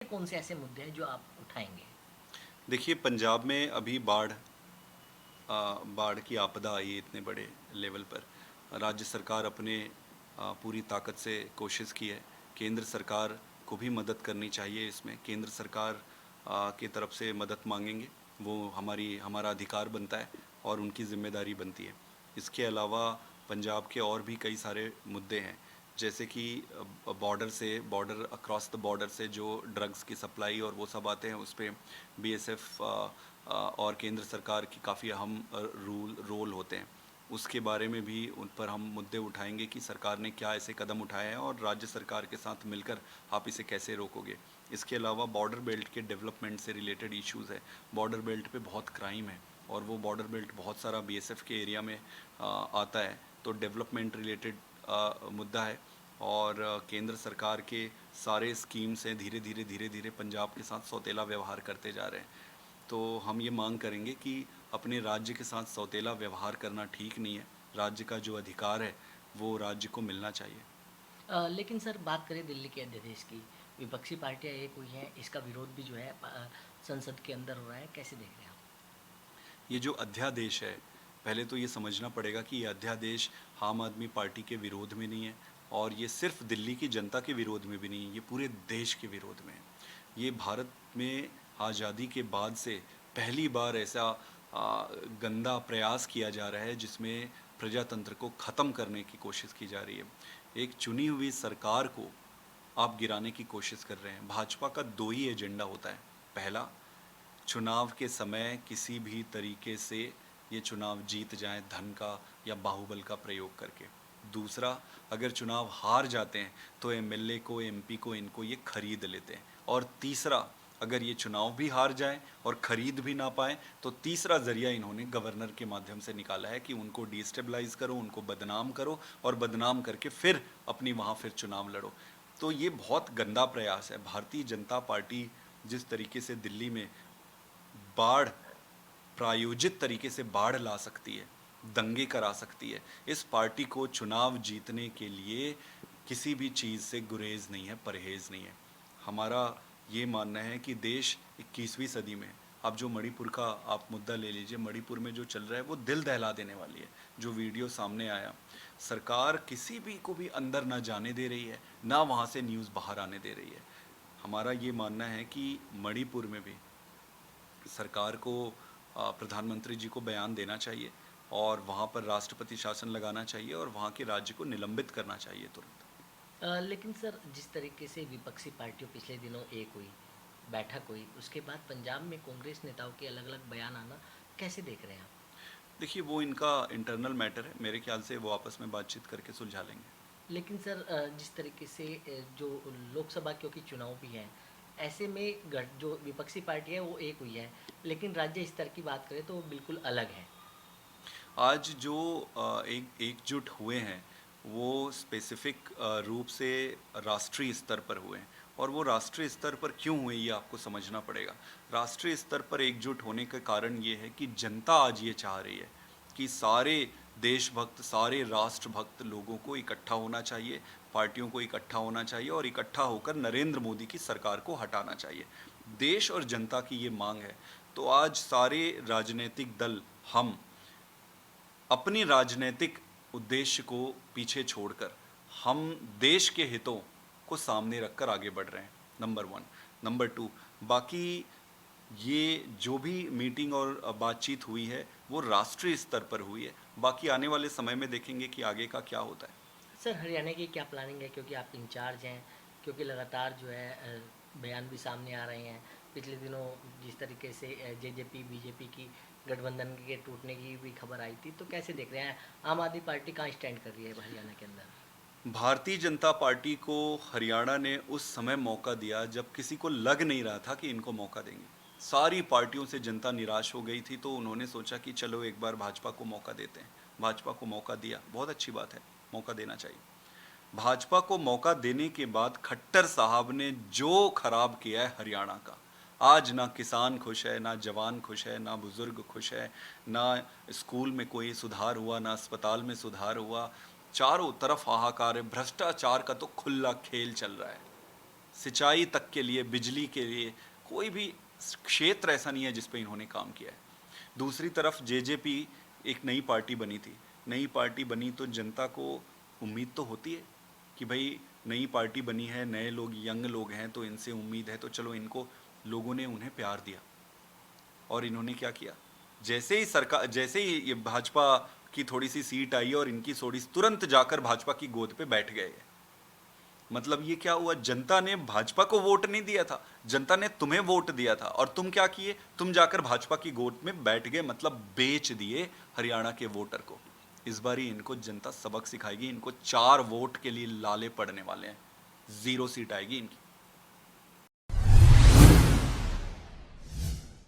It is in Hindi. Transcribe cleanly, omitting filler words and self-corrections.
कौन से ऐसे मुद्दे हैं जो आप उठाएँगे? देखिए पंजाब में अभी बाढ़ की आपदा आई है इतने बड़े लेवल पर। राज्य सरकार अपने पूरी ताकत से कोशिश की है। केंद्र सरकार को भी मदद करनी चाहिए इसमें। केंद्र सरकार की तरफ से मदद मांगेंगे, वो हमारा अधिकार बनता है और उनकी जिम्मेदारी बनती है। इसके अलावा पंजाब के और भी कई सारे मुद्दे हैं, जैसे कि बॉर्डर अक्रॉस द बॉर्डर से जो ड्रग्स की सप्लाई और वो सब आते हैं, उस पर बीएसएफ और केंद्र सरकार की काफ़ी अहम रोल होते हैं। उसके बारे में भी उन पर हम मुद्दे उठाएंगे कि सरकार ने क्या ऐसे कदम उठाए हैं और राज्य सरकार के साथ मिलकर आप इसे कैसे रोकोगे। इसके अलावा बॉर्डर बेल्ट के डेवलपमेंट से रिलेटेड इश्यूज़ है। बॉर्डर बेल्ट पे बहुत क्राइम है और वो बॉर्डर बेल्ट बहुत सारा बीएसएफ के एरिया में आता है, तो डेवलपमेंट रिलेटेड मुद्दा है। और केंद्र सरकार के सारे स्कीम्स हैं, धीरे धीरे पंजाब के साथ सौतेला व्यवहार करते जा रहे हैं। तो हम ये मांग करेंगे कि अपने राज्य के साथ सौतेला व्यवहार करना ठीक नहीं है। राज्य का जो अधिकार है वो राज्य को मिलना चाहिए। लेकिन सर बात करें दिल्ली के अध्यादेश की, विपक्षी पार्टियाँ एक हुई हैं, इसका विरोध भी जो है संसद के अंदर हो रहा है, कैसे देख रहे हैं आप? ये जो अध्यादेश है, पहले तो ये समझना पड़ेगा कि ये अध्यादेश आम आदमी पार्टी के विरोध में नहीं है और ये सिर्फ दिल्ली की जनता के विरोध में भी नहीं है, ये पूरे देश के विरोध में है। ये भारत में आज़ादी के बाद से पहली बार ऐसा गंदा प्रयास किया जा रहा है जिसमें प्रजातंत्र को ख़त्म करने की कोशिश की जा रही है। एक चुनी हुई सरकार को आप गिराने की कोशिश कर रहे हैं। भाजपा का दो ही एजेंडा होता है। पहला, चुनाव के समय किसी भी तरीके से ये चुनाव जीत जाएं धन का या बाहुबल का प्रयोग करके। दूसरा, अगर चुनाव हार जाते हैं तो एमएलए को, एमपी को, इनको ये खरीद लेते हैं। और तीसरा, अगर ये चुनाव भी हार जाएं और खरीद भी ना पाएं तो तीसरा जरिया इन्होंने गवर्नर के माध्यम से निकाला है कि उनको डिस्टेबलाइज करो, उनको बदनाम करो और बदनाम करके फिर अपनी वहाँ फिर चुनाव लड़ो। तो ये बहुत गंदा प्रयास है। भारतीय जनता पार्टी जिस तरीके से दिल्ली में बाढ़, प्रायोजित तरीके से बाढ़ ला सकती है, दंगे करा सकती है, इस पार्टी को चुनाव जीतने के लिए किसी भी चीज़ से गुरेज नहीं है, परहेज नहीं है। हमारा ये मानना है कि देश 21वीं सदी में, अब जो मणिपुर का आप मुद्दा ले लीजिए, मणिपुर में जो चल रहा है वो दिल दहला देने वाली है। जो वीडियो सामने आया, सरकार किसी भी को भी अंदर ना जाने दे रही है, ना वहाँ से न्यूज़ बाहर आने दे रही है। हमारा ये मानना है कि मणिपुर में भी सरकार को, प्रधानमंत्री जी को बयान देना चाहिए और वहाँ पर राष्ट्रपति शासन लगाना चाहिए और वहाँ के राज्य को निलंबित करना चाहिए तुरंत। लेकिन सर जिस तरीके से विपक्षी पार्टियों पिछले दिनों एक हुई, बैठक हुई, उसके बाद पंजाब में कांग्रेस नेताओं के अलग-अलग बयान आना, कैसे देख रहे हैं आप? देखिए वो इनका इंटरनल मैटर है, मेरे ख्याल से वो आपस में बातचीत करके सुलझा लेंगे। लेकिन सर जिस तरीके से जो लोकसभा क्योंकि चुनाव भी हैं, ऐसे में गठ जो विपक्षी पार्टी है वो एक हुई है, लेकिन राज्य स्तर की बात करें तो वो बिल्कुल अलग है। आज जो एकजुट हुए हैं वो स्पेसिफिक रूप से राष्ट्रीय स्तर पर हुए हैं। और वो राष्ट्रीय स्तर पर क्यों हुए ये आपको समझना पड़ेगा। राष्ट्रीय स्तर पर एकजुट होने का कारण ये है कि जनता आज ये चाह रही है कि सारे देशभक्त, सारे राष्ट्रभक्त लोगों को इकट्ठा होना चाहिए, पार्टियों को इकट्ठा होना चाहिए और इकट्ठा होकर नरेंद्र मोदी की सरकार को हटाना चाहिए। देश और जनता की ये मांग है। तो आज सारे राजनीतिक दल, हम अपनी राजनीतिक उद्देश्य को पीछे छोड़कर हम देश के हितों को सामने रखकर आगे बढ़ रहे हैं, नंबर वन। नंबर टू, बाकी ये जो भी मीटिंग और बातचीत हुई है वो राष्ट्रीय स्तर पर हुई है। बाकी आने वाले समय में देखेंगे कि आगे का क्या होता है। सर हरियाणा की क्या प्लानिंग है, क्योंकि आप इंचार्ज हैं, क्योंकि लगातार जो है बयान भी सामने आ रहे हैं। पिछले दिनों जिस तरीके से जेजेपी बीजेपी की गठबंधन के टूटने की भी खबर आई थी, तो कैसे देख रहे हैं आम आदमी पार्टी कहाँ स्टैंड कर रही है हरियाणा के अंदर? भारतीय जनता पार्टी को हरियाणा ने उस समय मौका दिया जब किसी को लग नहीं रहा था कि इनको मौका देंगे। सारी पार्टियों से जनता निराश हो गई थी, तो उन्होंने सोचा कि चलो एक बार भाजपा को मौका देते हैं। भाजपा को मौका दिया, बहुत अच्छी बात है, मौका देना चाहिए। भाजपा को मौका देने के बाद खट्टर साहब ने जो खराब किया है हरियाणा का, आज ना किसान खुश है, ना जवान खुश है, ना बुजुर्ग खुश है, ना स्कूल में कोई सुधार हुआ, ना अस्पताल में सुधार हुआ। चारों तरफ हाहाकार है, भ्रष्टाचार का तो खुला खेल चल रहा है। सिंचाई तक के लिए, बिजली के लिए, कोई भी क्षेत्र ऐसा नहीं है जिस पे इन्होंने काम किया है। दूसरी तरफ जेजेपी एक नई पार्टी बनी थी, नई पार्टी बनी तो जनता को उम्मीद तो होती है कि भाई नई पार्टी बनी है, नए लोग, यंग लोग हैं, तो इनसे उम्मीद है, तो चलो इनको, लोगों ने उन्हें प्यार दिया। और इन्होंने क्या किया, जैसे ही सरकार, जैसे ही ये भाजपा की थोड़ी सी सीट आई और इनकी थोड़ी, तुरंत जाकर भाजपा की गोद पे बैठ गए। मतलब ये क्या हुआ, जनता ने भाजपा को वोट नहीं दिया था, जनता ने तुम्हें वोट दिया था, और तुम क्या किए, तुम जाकर भाजपा की गोद में बैठ गए, मतलब बेच दिए हरियाणा के वोटर को। इस बार इनको जनता सबक सिखाएगी, इनको 4 वोट के लिए लाले पड़ने वाले हैं, 0 सीट आएगी इनकी।